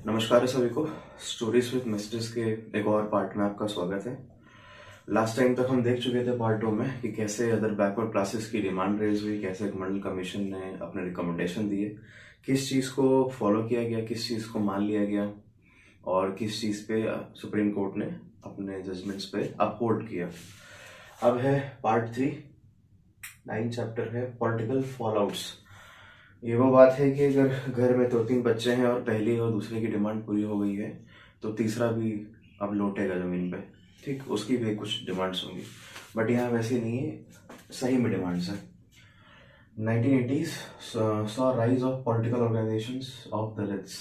नमस्कार है सभी को। स्टोरीज विद मैसेजेस के एक और पार्ट में आपका स्वागत है। लास्ट टाइम तक हम देख चुके थे पार्ट 2 में कि कैसे अदर बैकवर्ड क्लासेस की डिमांड रेज हुई, कैसे मंडल कमीशन ने अपने रिकमेंडेशन दिए, किस चीज़ को फॉलो किया गया, किस चीज़ को मान लिया गया और किस चीज़ पे सुप्रीम कोर्ट ने अपने जजमेंट्स पे अपहोल्ड किया। अब है पार्ट 3, 9 चैप्टर है पॉलिटिकल फॉलआउट्स। ये वो बात है कि अगर घर में 2-3 बच्चे हैं और पहली और दूसरे की डिमांड पूरी हो गई है तो तीसरा भी अब लौटेगा ज़मीन पे, ठीक, उसकी भी कुछ डिमांड्स होंगी, बट यहाँ वैसे नहीं है, सही में डिमांड्स हैं। 1980s saw rise of political organizations of Dalits.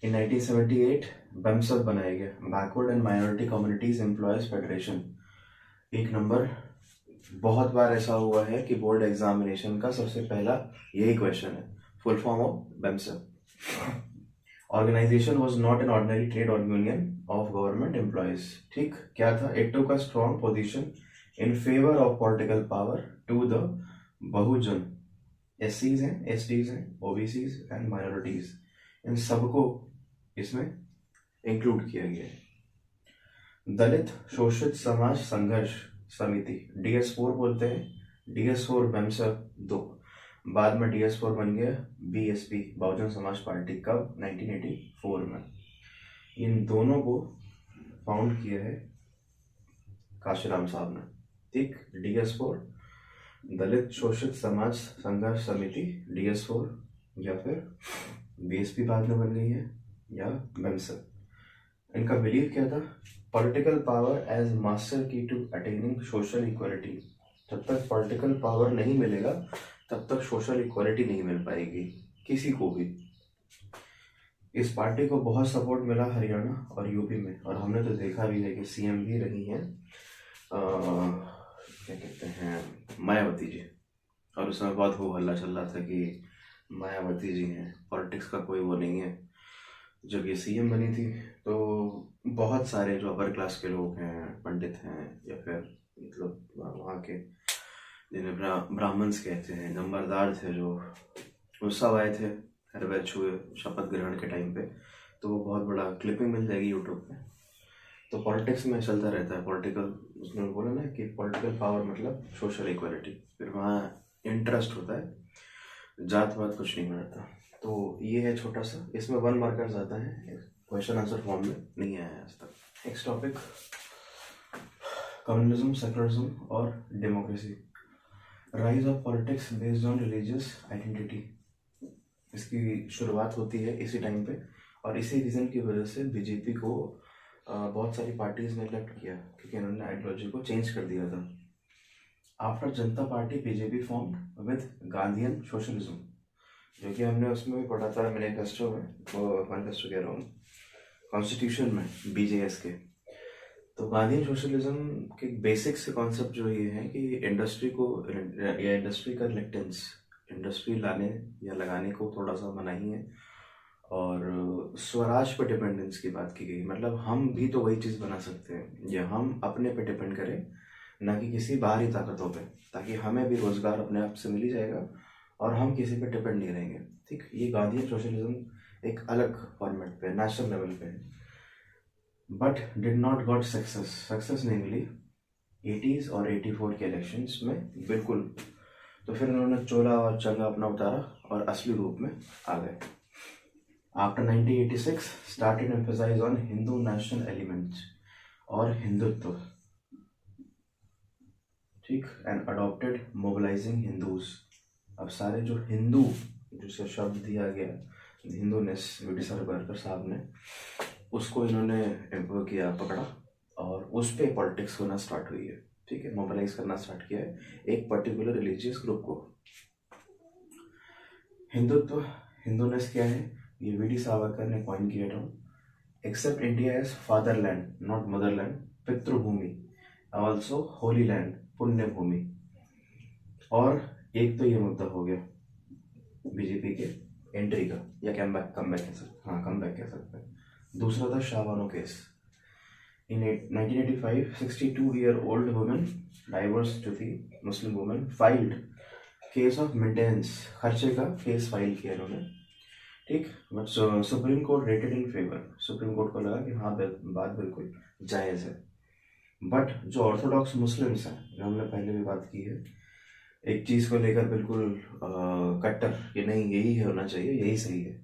In 1978 BEMSEF बनाया गया, backward and minority communities employees federation. एक नंबर, बहुत बार ऐसा हुआ है कि बोर्ड एग्जामिनेशन का सबसे पहला यही क्वेश्चन है, full form of BAMCEF. Organisation was not an ordinary trade और यूनियन ऑफ गवर्नमेंट एम्प्लॉयज। ठीक, क्या था? It took a strong position in favour of political power to the Bahujan. एससीज हैं, एसटीज हैं, ओबीसीज एंड माइनॉरिटीज, इन सबको इसमें इंक्लूड किया गया है। दलित शोषित समाज संघर्ष समिति, DS4 बोलते हैं, DS4 बेमसेफ 2, बाद में DS4 बन गया BSP, बहुजन समाज पार्टी, कब? 1984 में। इन दोनों को फाउंड किया है काशीराम साहब ने। ठीक, DS4 दलित शोषित समाज संघर्ष समिति, DS4, या फिर BSP बाद में बन गई है, या बेमसेफ। इनका बिलीव क्या था? पॉलिटिकल पावर एज मास्टर की टू अटेनिंग सोशल इक्वालिटी। जब तक पॉलिटिकल पावर नहीं मिलेगा तब तक सोशल इक्वालिटी नहीं मिल पाएगी किसी को भी। इस पार्टी को बहुत सपोर्ट मिला हरियाणा और यूपी में, और हमने तो देखा भी है कि CM भी रही हैं क्या कहते हैं, मायावती जी, और उसमें बहुत हो हल्ला चल रहा था कि मायावती जी हैं, पॉलिटिक्स का कोई वो नहीं है। जब ये CM बनी थी तो बहुत सारे जो अपर क्लास के लोग हैं, पंडित हैं, या फिर मतलब वहाँ के जिन्हें ब्राह्मण्स कहते हैं, नंबरदार थे, जो वो सब आए थे हर छुए शपथ ग्रहण के टाइम पे। तो वो बहुत बड़ा क्लिपिंग मिल जाएगी यूट्यूब पे। तो पॉलिटिक्स में चलता रहता है पॉलिटिकल, उसने बोला ना कि पॉलिटिकल पावर मतलब सोशल इक्वालिटी, फिर वहाँ इंटरेस्ट होता है, जात वात कुछ नहीं रहता। तो ये है छोटा सा, इसमें 1 मार्कर्स आता है, क्वेश्चन आंसर फॉर्म में नहीं आया है आज तक। नेक्स्ट टॉपिक, कम्युनिज्म, सेकुलरिज्म और democracy. Rise of politics based on religious identity. इसकी शुरुआत होती है इसी टाइम पे, और इसी रीज़न की वजह से बीजेपी को बहुत सारी पार्टीज ने इलेक्ट किया, क्योंकि उन्होंने आइडियोलॉजी को चेंज कर दिया था। After Janata party BJP form with Gandhian socialism, जो कि हमने उसमें भी पढ़ा था मैनिफेस्टो में, वो मैनिफेस्टो कह रहा हूँ, कॉन्स्टिट्यूशन में, BJS के। तो गांधीयन सोशलिज्म के बेसिक से कॉन्सेप्ट जो ये है कि इंडस्ट्री को या इंडस्ट्री का रिलेक्टेंस, इंडस्ट्री लाने या लगाने को थोड़ा सा मनाही है, और स्वराज पर डिपेंडेंस की बात की गई। मतलब हम भी तो वही चीज़ बना सकते हैं, या हम अपने पे डिपेंड करें, ना कि किसी बाहरी ताकतों पे, ताकि हमें भी रोजगार अपने आप से मिल ही जाएगा और हम किसी पे डिपेंड नहीं रहेंगे। ठीक, ये गांधीयन सोशलिज्म एक अलग फॉर्मेट पे, नेशनल लेवल पे है, but did not got success नहीं मिली 80s और 84 के इलेक्शंस में बिल्कुल। तो फिर उन्होंने चोला और चंगा अपना उतारा और असली रूप में आ गए। After 1986 started emphasise on Hindu national elements और हिंदुत्व, ठीक, एंड अडॉप्टेड मोबिलाइजिंग हिंदूज। अब सारे जो हिंदू, जिसे शब्द दिया गया हिंदूनेस, वीडी सावरकर साहब ने उसको इन्होंने किया, पकड़ा, और उस पर पॉलिटिक्स होना स्टार्ट हुई है। ठीक है, मोबिलाइज करना स्टार्ट किया है एक पर्टिकुलर रिलीजियस ग्रुप को। हिंदुत्व, हिंदूनेस क्या है? ये वीडी सावरकर ने कॉइन किया था। Except India as fatherland not motherland, पितृभूमि, ऑल्सो होली लैंड, पुण्य भूमि। और एक तो ये मुद्दा हो गया बीजेपी के एंट्री का, या कमबैक कह सकते, हाँ कमबैक कह सकते हैं। दूसरा था Shah Bano case. In 1985, 62-year-old woman, divorced to the Muslim woman, filed case of maintenance, खर्चे का केस फाइल किया इन्होंने। ठीक। But supreme court rated in favour, supreme court को लगा कि हाँ बात बिल्कुल जायज़ है। बट जो ऑर्थोडॉक्स मुस्लिम्स हैं, जो हमने पहले भी बात की है, एक चीज़ को लेकर बिल्कुल कट्टर कि नहीं यही होना चाहिए, यही सही है,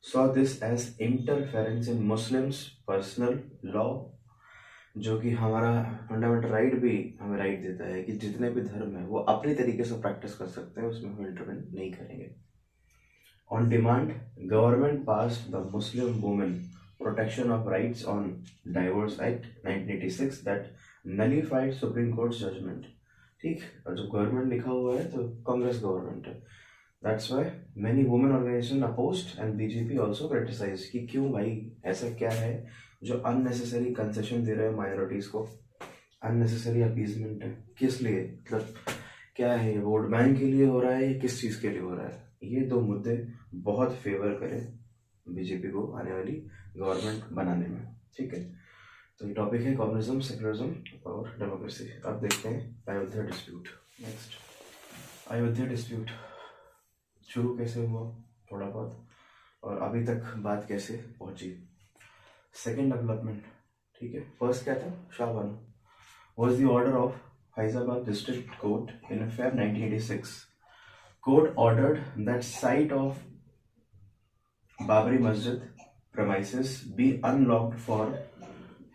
saw this as interference in Muslims personal law, जो कि हमारा फंडामेंटल राइट भी हमें राइट देता है कि जितने भी धर्म है वो अपनी तरीके से प्रैक्टिस कर सकते हैं, उसमें हम इंटरवेन नहीं करेंगे। On demand government pass the Muslim women protection of rights on divorce act 1986 that nullified supreme court judgment. ठीक, और जो गवर्नमेंट लिखा हुआ है तो कांग्रेस गवर्नमेंट है, that's why many women organisation opposed and BJP also criticise कि क्यों भाई, ऐसा क्या है जो अननेसेसरी कंसेशन दे रहे हैं माइनॉरिटीज को, अननेसेसरी अपीजमेंट है, किस लिए, मतलब क्या है ये, वोट बैंक के लिए हो रहा है या किस चीज़ के लिए हो रहा है। ये दो मुद्दे बहुत फेवर करें बीजेपी को आने वाली गवर्नमेंट बनाने में। ठीक है, तो ये टॉपिक है कम्युनिज्म, सेक्युलरिज्म और डेमोक्रेसी। अब देखते हैं Ayodhya dispute. Next, Ayodhya dispute शुरू कैसे हुआ थोड़ा बहुत, और अभी तक बात कैसे पहुंची। सेकेंड डेवलपमेंट, ठीक है, फर्स्ट क्या था, Shah Bano was the order of Faizabad District Court in Feb 1986. Court ordered that site of Babri Masjid premises be unlocked for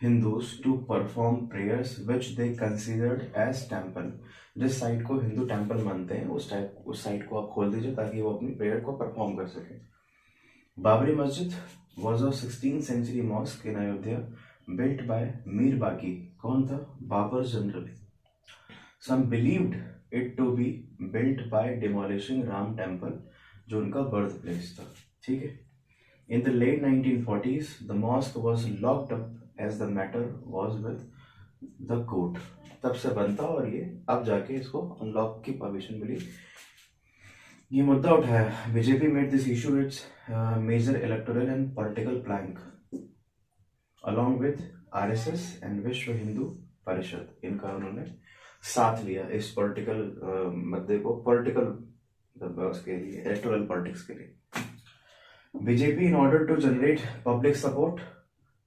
Hindus to perform prayers which they considered as temple. जिस site को Hindu temple मानते हैं उस site को आप खोल दीजिए ताकि वो अपनी प्रेयर को परफॉर्म कर सके। बाबरी मस्जिद was a 16th century mosque in Ayodhya built by Mir Baqi. कौन था, Babur general. Some believed it to be built by demolishing Ram Temple, जो उनका बर्थ प्लेस था। ठीक है, in the late 1940s the mosque was locked up as the matter was with the court. तब से बनता और ये अब जाके इसको अनलॉक की परमिशन मिली। ये मुद्दा उठाया, BJP made this issue its major electoral and political plank along with RSS and Vishwa Hindu परिषद, इनका उन्होंने साथ लिया इस पॉलिटिकल मुद्दे को, पॉलिटिकल उसके लिए, इलेक्टोरल पॉलिटिक्स के लिए। BJP in order to generate public support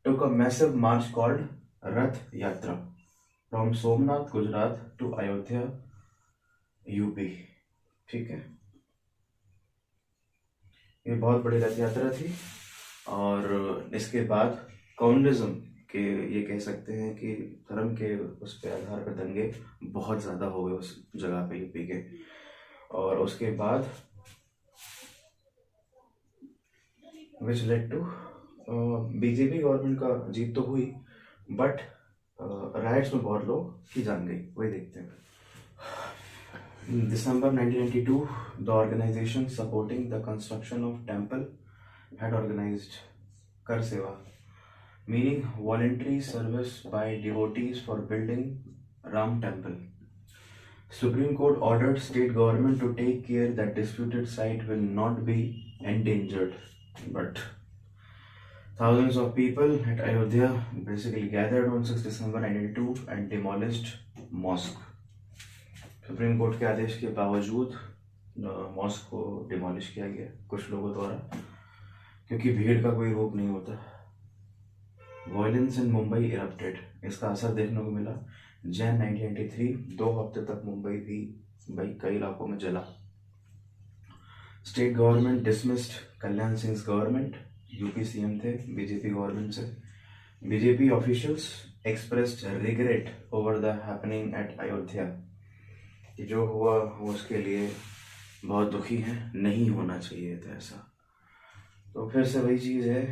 took a massive march called Rath Yatra from Somnath Gujarat to Ayodhya UP. ठीक है, ये बहुत बड़ी रथ यात्रा थी, और इसके बाद कम्युनिज्म के, ये कह सकते हैं कि धर्म के उस पे आधार पर दंगे बहुत ज़्यादा हो गए उस जगह पे यूपी के। और उसके बाद which led to BJP government का जीत तो हुई, बट राइट्स में बहुत लोग की जान गई, वही देखते हैं। December 1992, the organization supporting the construction of temple had organized Kar Seva, meaning voluntary service by devotees for building Ram temple. Supreme Court ordered state government to take care that disputed site will not be endangered. But thousands of people at Ayodhya basically gathered on 6 December 1992 and demolished mosque. Supreme court के आदेश के बावजूद mask को demolish किया गया कुछ लोगों द्वारा, क्योंकि भीड़ का कोई रोक नहीं होता। वायलेंस इन मुंबई इरप्टेड, इसका असर देखने को मिला। जैन 1993, 2 हफ्ते तक मुंबई भी भाई कई इलाकों में जला। State government dismissed Kalyan Singh government, UP CM थे बीजेपी गवर्नमेंट से। BJP officials expressed regret over the happening at Ayodhya, कि जो हुआ वो उसके लिए बहुत दुखी है, नहीं होना चाहिए था ऐसा। तो फिर से वही चीज़ है,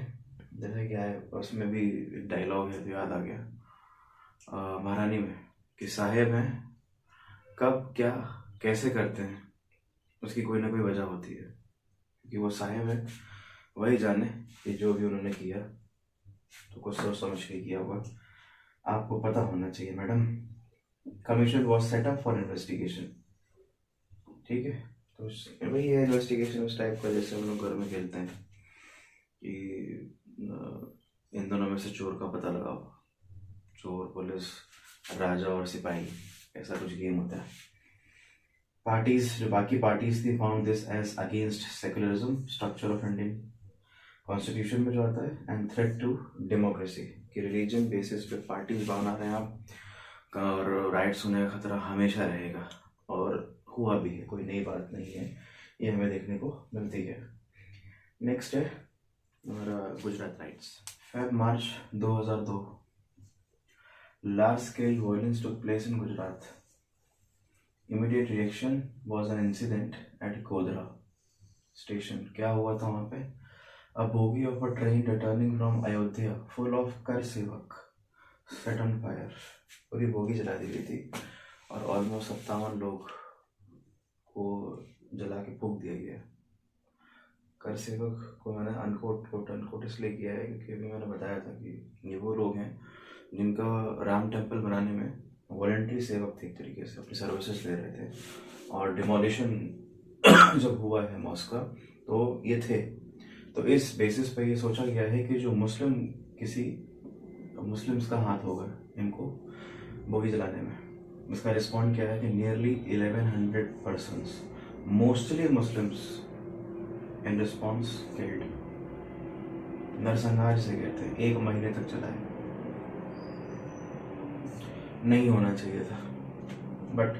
जैसे क्या है उसमें भी डायलॉग है तो याद आ गया महारानी में, कि साहेब हैं कब क्या कैसे करते हैं उसकी कोई ना कोई वजह होती है, कि वो साहेब है वही जाने कि जो भी उन्होंने किया तो कुछ सोच समझ के किया होगा। आपको पता होना चाहिए madam. Commission was set up for investigation. ठीक है, तो वही है इन्वेस्टिगेशन उस टाइप का जैसे हम लोग घर में खेलते हैं कि इन दोनों में से चोर का पता लगाओ, चोर पुलिस राजा और सिपाही, ऐसा कुछ गेम होता है। पार्टीज, जो बाकी पार्टीज थी, found this as against secularism, structure of Indian constitution में जो आता है, एंड थ्रेट टू डेमोक्रेसी, कि रिलीजन बेसिस पे पार्टीज बना रहे हैं आप और राइट्स होने का खतरा हमेशा रहेगा। और हुआ भी है, कोई नई बात नहीं है, ये हमें देखने को मिलती है। नेक्स्ट है हमारा Gujarat rights. Feb March 2002 large scale violence took place in Gujarat. Immediate reaction was an incident at Godhra station. क्या हुआ था वहाँ पे? A bogie of a train returning from Ayodhya full of कर सेवक set on fire। पूरी बोगी जला दी गई थी और ऑलमोस्ट 57 लोग को जला के फूंक दिया गया। कर सेवक को मैंने अनकोट इसलिए किया है क्योंकि अभी मैंने बताया था कि ये वो लोग हैं जिनका राम टेम्पल बनाने में वॉलंटरी सेवक थे, एक तरीके से अपनी सर्विसेज ले रहे थे। और डिमोलिशन जब हुआ है मॉस्क का तो ये थे। तो इस बेसिस पे ये सोचा गया है कि जो मुस्लिम्स का हाथ होगा इनको बोगी जलाने में। इसका रिस्पॉन्ड क्या है कि nearly 1100 persons, mostly Muslims, in response killed. नरसंहार से गए थे, 1 महीने तक चला है। नहीं होना चाहिए था, but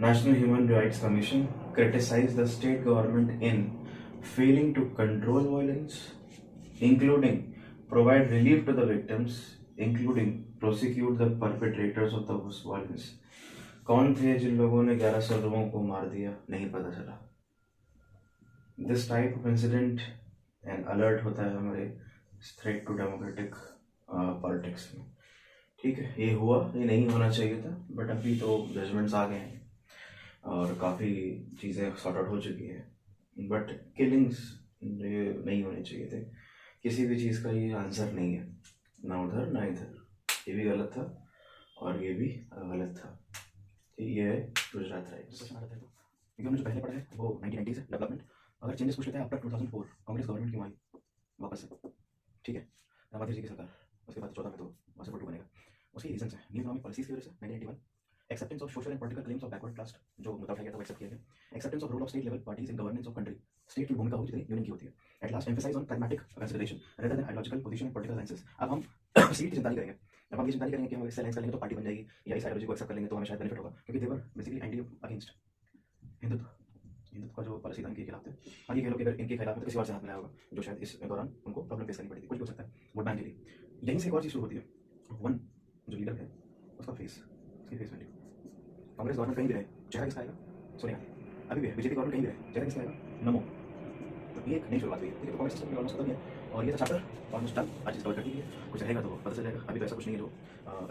national human rights commission criticise the state government in failing to control violence, including provide relief to the victims, including prosecute the perpetrators of the violence। कौन थे जिन लोगों ने 1100 लोगों को मार दिया? नहीं पता चला। This type of incident and alert होता है हमारे थ्रेट टू डेमोक्रेटिक पॉलिटिक्स में। ठीक है, ये हुआ, ये नहीं होना चाहिए था, बट अभी तो जजमेंट्स आ गए हैं और काफ़ी चीज़ें सॉर्ट आउट हो चुकी है। बट किलिंग्स नहीं होने चाहिए थे। किसी भी चीज़ का ये आंसर नहीं है, ना उधर ना इधर। ये भी गलत था और ये भी गलत था। ये है गुजरात राइट्स। क्योंकि हमने जो पहले पढ़ा है वो 1990 से डेवलपमेंट, अगर चेंजेस पूछ लेते हैं आफ्टर 2004 कांग्रेस गवर्नमेंट क्यों आई वापस से? ठीक है, रामाधीर जी की सरकार, उसके बाद 14 में तो वहाँ से टू बनेगा। उसकी रीजन है न्यू इकोनॉमिक पॉलिसीज की वजह से 1981, acceptance of social and political claims of backward caste, जो मुद्दा उठाया गया था वो एक्सेप्ट किया गया। Acceptance of role of state level parties in governance of country, state की भूमिका होती है यूनियन की होती है। At last emphasise on pragmatic consideration rather than ideological position in political sciences. अब हम सीट की चिंता नहीं करेंगे, अब हम ये चिंता नहीं करेंगे कि हम इससे अलायंस कर लेंगे तो पार्टी बन जाएगी या इस आइडियोलॉजी को एक्सेप्ट कर लेंगे तो हमें शायद बेनिफिट होगा, क्योंकि they were basically anti against Hindutva का जो पॉलिसी था इनके खिलाफ थे। और ये कह लो कि अगर इनके खिलाफ में तो किसी और से हाथ मिलाया होगा जो शायद इस दौरान उनको प्रॉब्लम फेस करनी पड़ी थी, कुछ भी हो सकता है वोट बैंक के लिए। यहीं से एक और चीज़ शुरू होती है, वन जो लीडर है उसका फेस, उसकी फेस वैल्यू। कांग्रेस गवर्नमेंट कहीं भी रहे, चेहरा किसका आएगा? सोनिया गांधी। अभी भी है बीजेपी गवर्नमेंट कहीं भी रहे, चेहरा किसका आएगा? नमो। तो ये एक नई शुरुआत हुई है, ठीक है। तो कांग्रेस सिस्टम ऑलमोस्ट खत्म है और ये था चैप्टर ऑलमोस्ट डन। आज इस कवर कर दीजिए, कुछ रहेगा तो पता चल जाएगा। अभी तो ऐसा कुछ नहीं है जो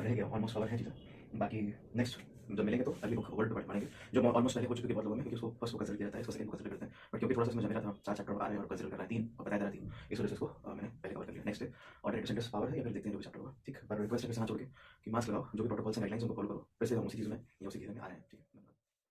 रह गया, ऑलमोस्ट कवर है चीज़ें। बाकी नेक्स्ट जब मिलेंगे तो अगली बुक वर्ल्ड पार्ट बनेंगे, जो ऑलमोस्ट पहले हो चुकी है बहुत लोगों में, क्योंकि उसको फर्स्ट को कंसिडर किया जाता है, इसको सेकंड को कंसिडर करते हैं। बट क्योंकि थोड़ा सा इसमें जमेला था, 4 चैप्टर आ रहे हैं और कंसिडर कर रहा है 3 और बताया जा रहा 3, इस वजह से इसको मैंने पहले कवर कर लिया। नेक्स्ट है ऑर्डर सेंटर्स पावर है या फिर देखते हैं जो भी चैप्टर होगा, ठीक। पर रिक्वेस्ट है कि साथ छोड़ के कि मास्क लगाओ, जो भी प्रोटोकॉल्स एंड गाइडलाइंस उनको फॉलो करो। फिर से हम उसी चीज़ में या उसी चीज़ में आ रहे हैं, ठीक है।